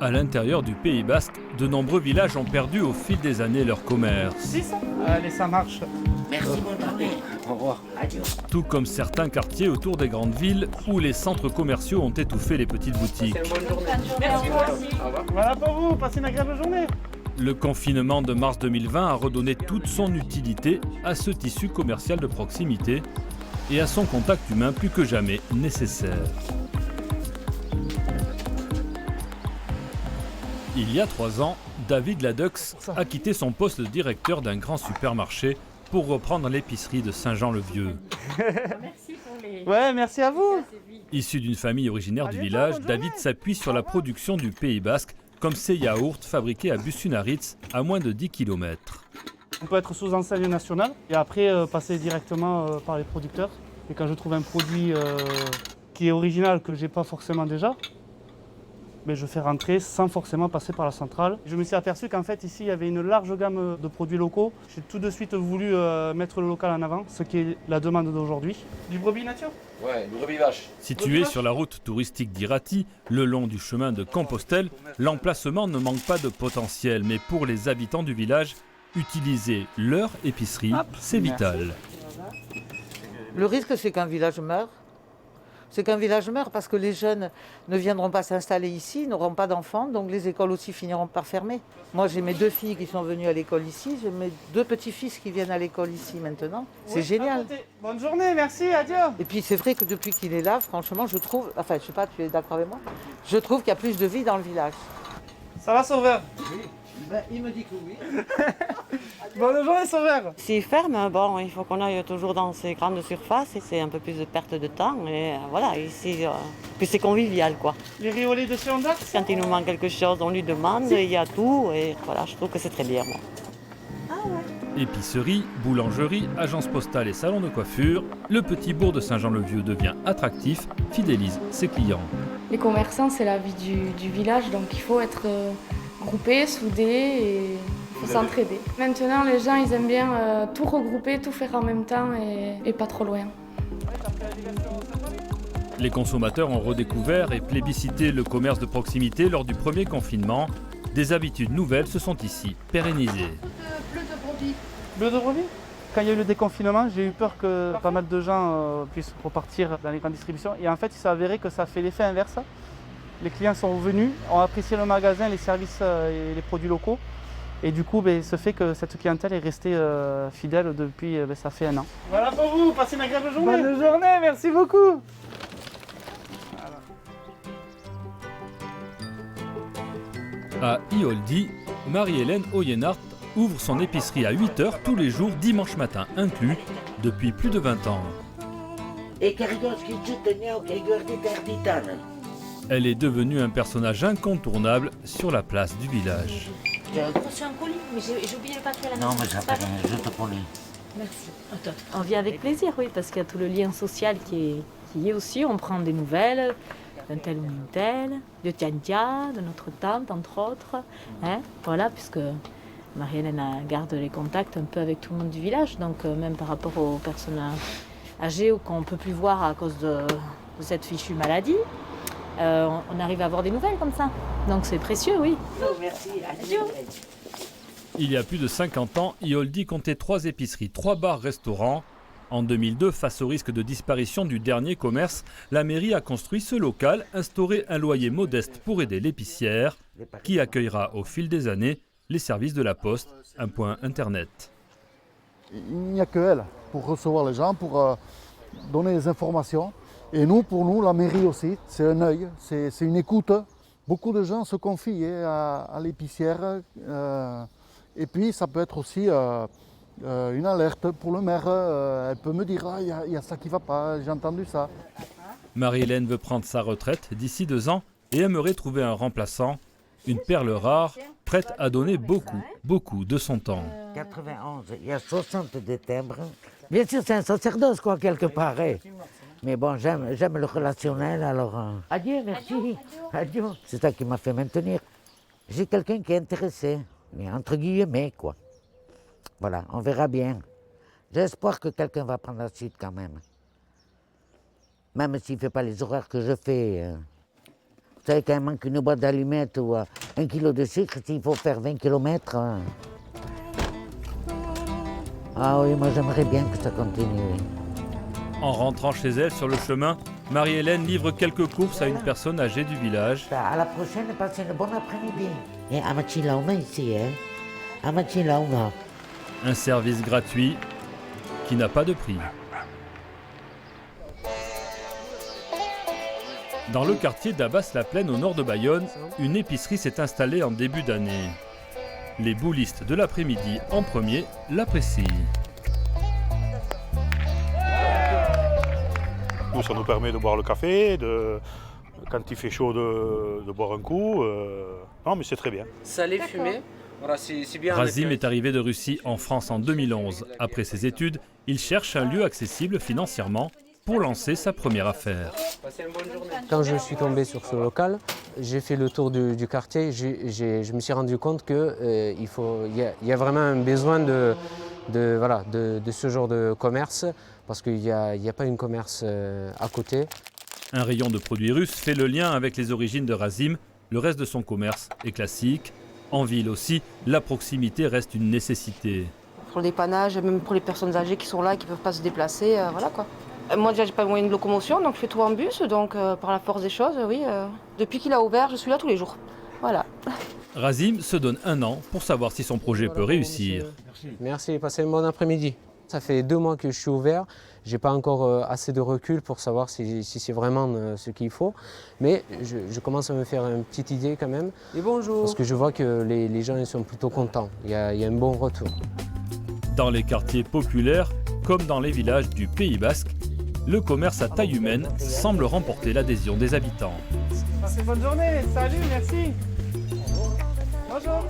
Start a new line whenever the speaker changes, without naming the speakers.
À l'intérieur du Pays Basque, de nombreux villages ont perdu au fil des années leur commerce.
6. Allez, ça marche.
Merci, bonne journée.
Au revoir.
Adieu.
Tout comme certains quartiers autour des grandes villes où les centres commerciaux ont étouffé les petites boutiques.
Bonne journée. Merci. Au revoir. Voilà pour vous, passez une agréable journée.
Le confinement de mars 2020 a redonné toute son utilité à ce tissu commercial de proximité et à son contact humain plus que jamais nécessaire. Il y a 3 ans, David Ladux a quitté son poste de directeur d'un grand supermarché pour reprendre l'épicerie de Saint-Jean-le-Vieux.
Merci pour les...
Ouais, merci à vous.
Issu d'une famille originaire du village, David s'appuie sur la production du Pays Basque, comme ses yaourts fabriqués à Busunaritz, à moins de 10 km.
On peut être sous enseigne nationale et après passer directement par les producteurs. Et quand je trouve un produit qui est original, que j'ai pas forcément déjà, mais je fais rentrer sans forcément passer par la centrale. Je me suis aperçu qu'en fait ici il y avait une large gamme de produits locaux. J'ai tout de suite voulu mettre le local en avant, ce qui est la demande d'aujourd'hui. Du brebis nature ?
Ouais, une brebis vache.
Situé sur la route touristique d'Irati, le long du chemin de Compostelle, l'emplacement ne manque pas de potentiel, mais pour les habitants du village, utiliser leur épicerie, c'est vital.
Le risque, c'est qu'un village meure. C'est qu'un village meurt parce que les jeunes ne viendront pas s'installer ici, n'auront pas d'enfants, donc les écoles aussi finiront par fermer. Moi, j'ai mes 2 filles qui sont venues à l'école ici, j'ai mes 2 petits-fils qui viennent à l'école ici maintenant. C'est génial.
Bonne journée, merci, adieu.
Et puis c'est vrai que depuis qu'il est là, franchement, je trouve, enfin je sais pas, tu es d'accord avec moi, je trouve qu'il y a plus de vie dans le village.
Ça va, Sauveur ?
Ben, il me dit que oui.
Bonne journée, Sauveur.
S'ils ferment, bon, il faut qu'on aille toujours dans ces grandes surfaces et c'est un peu plus de perte de temps. Et voilà, ici, puis c'est convivial, quoi.
Les riolets de chez Honda ?
Quand il nous manque quelque chose, on lui demande, il y a tout. Et voilà, je trouve que c'est très bien, moi.
Épicerie, boulangerie, agence postale et salon de coiffure, le petit bourg de Saint-Jean-le-Vieux devient attractif, fidélise ses clients.
Les commerçants, c'est la vie du village, donc il faut être groupé, soudé et il faut s'entraider. Maintenant, les gens, ils aiment bien tout regrouper, tout faire en même temps et pas trop loin.
Les consommateurs ont redécouvert et plébiscité le commerce de proximité lors du premier confinement. Des habitudes nouvelles se sont ici pérennisées.
Bleu de brebis ? Quand il y a eu le déconfinement, j'ai eu peur que pas mal de gens puissent repartir dans les grandes distributions. Et en fait, il s'est avéré que ça a fait l'effet inverse. Les clients sont revenus, ont apprécié le magasin, les services et les produits locaux. Et du coup, ce fait que cette clientèle est restée fidèle depuis, ça fait 1 an. Voilà pour vous, passez une agréable journée. Bonne journée, merci beaucoup.
À Ioldi, Marie-Hélène Oyenart ouvre son épicerie à 8h tous les jours, dimanche matin inclus, depuis plus de 20 ans. Elle est devenue un personnage incontournable sur la place du village.
J'ai reçu un colis, mais j'ai oublié le papier à la maison.
Non, mais ça fait rien, je te connais.
Merci.
On vient avec plaisir, oui, parce qu'il y a tout le lien social qui est aussi. On prend des nouvelles d'un tel ou d'une telle, de Tiantia, de notre tante, entre autres. Hein, voilà, puisque Marie-Hélène garde les contacts un peu avec tout le monde du village, donc même par rapport aux personnes âgées ou qu'on ne peut plus voir à cause de cette fichue maladie, on arrive à avoir des nouvelles comme ça. Donc c'est précieux, oui.
Merci,
adieu.
Il y a plus de 50 ans, Ioldi comptait 3 épiceries, 3 bars-restaurants. En 2002, face au risque de disparition du dernier commerce, la mairie a construit ce local, instauré un loyer modeste pour aider l'épicière, qui accueillera au fil des années les services de la poste, un point internet.
Il n'y a que elle pour recevoir les gens, pour donner des informations. Et nous, pour nous, la mairie aussi, c'est un œil, c'est une écoute. Beaucoup de gens se confient à l'épicière. Et puis, ça peut être aussi une alerte pour le maire. Elle peut me dire « il y a ça qui ne va pas, j'ai entendu ça ».
Marie-Hélène veut prendre sa retraite d'ici 2 ans et aimerait trouver un remplaçant. Une perle rare, prête à donner beaucoup de son temps.
91, il y a 60 de timbres. Bien sûr, c'est un sacerdoce, quoi, quelque part. Mais bon, j'aime le relationnel, alors... Adieu, merci. Adieu. C'est ça qui m'a fait maintenir. J'ai quelqu'un qui est intéressé, mais entre guillemets, quoi. Voilà, on verra bien. J'ai espoir que quelqu'un va prendre la suite quand même. Même s'il ne fait pas les horaires que je fais. savez, quand il manque une boîte d'allumettes ou 1 kilo de sucre, il faut faire 20 km. Ah oui, moi j'aimerais bien que ça continue.
En rentrant chez elle sur le chemin, Marie-Hélène livre quelques courses à une personne âgée du village.
À la prochaine, passez une bonne après-midi. Et à Machilauna ici, hein. À Machilauna.
Un service gratuit qui n'a pas de prix. Dans le quartier d'Abbas-la-Plaine au nord de Bayonne, une épicerie s'est installée en début d'année. Les boulistes de l'après-midi en premier l'apprécient.
Nous, ça nous permet de boire le café, quand il fait chaud de boire un coup. Non, mais c'est très bien.
Salé, fumé. Voilà, c'est bien.
Razim est arrivé de Russie en France en 2011. Après ses études, il cherche un lieu accessible financièrement pour lancer sa première affaire.
Quand je suis tombé sur ce local, j'ai fait le tour du quartier. Je me suis rendu compte qu'il y a vraiment un besoin de ce genre de commerce parce qu'il n'y a pas un commerce à côté.
Un rayon de produits russes fait le lien avec les origines de Razim. Le reste de son commerce est classique. En ville aussi, la proximité reste une nécessité.
Pour le dépannage, même pour les personnes âgées qui sont là et qui ne peuvent pas se déplacer, voilà quoi. Moi déjà j'ai pas de moyen de locomotion, donc je fais tout en bus, donc par la force des choses, oui. Depuis qu'il a ouvert, je suis là tous les jours. Voilà.
Razim se donne 1 an pour savoir si son projet peut réussir.
Merci, passez un bon après-midi. Ça fait 2 mois que je suis ouvert. Je n'ai pas encore assez de recul pour savoir si c'est vraiment ce qu'il faut. Mais je commence à me faire une petite idée quand même. Et bonjour. Parce que je vois que les gens ils sont plutôt contents. Il y a un bon retour.
Dans les quartiers populaires, comme dans les villages du Pays Basque, le commerce à taille humaine semble remporter l'adhésion des habitants.
Passez une bonne journée. Salut, merci. Bonjour.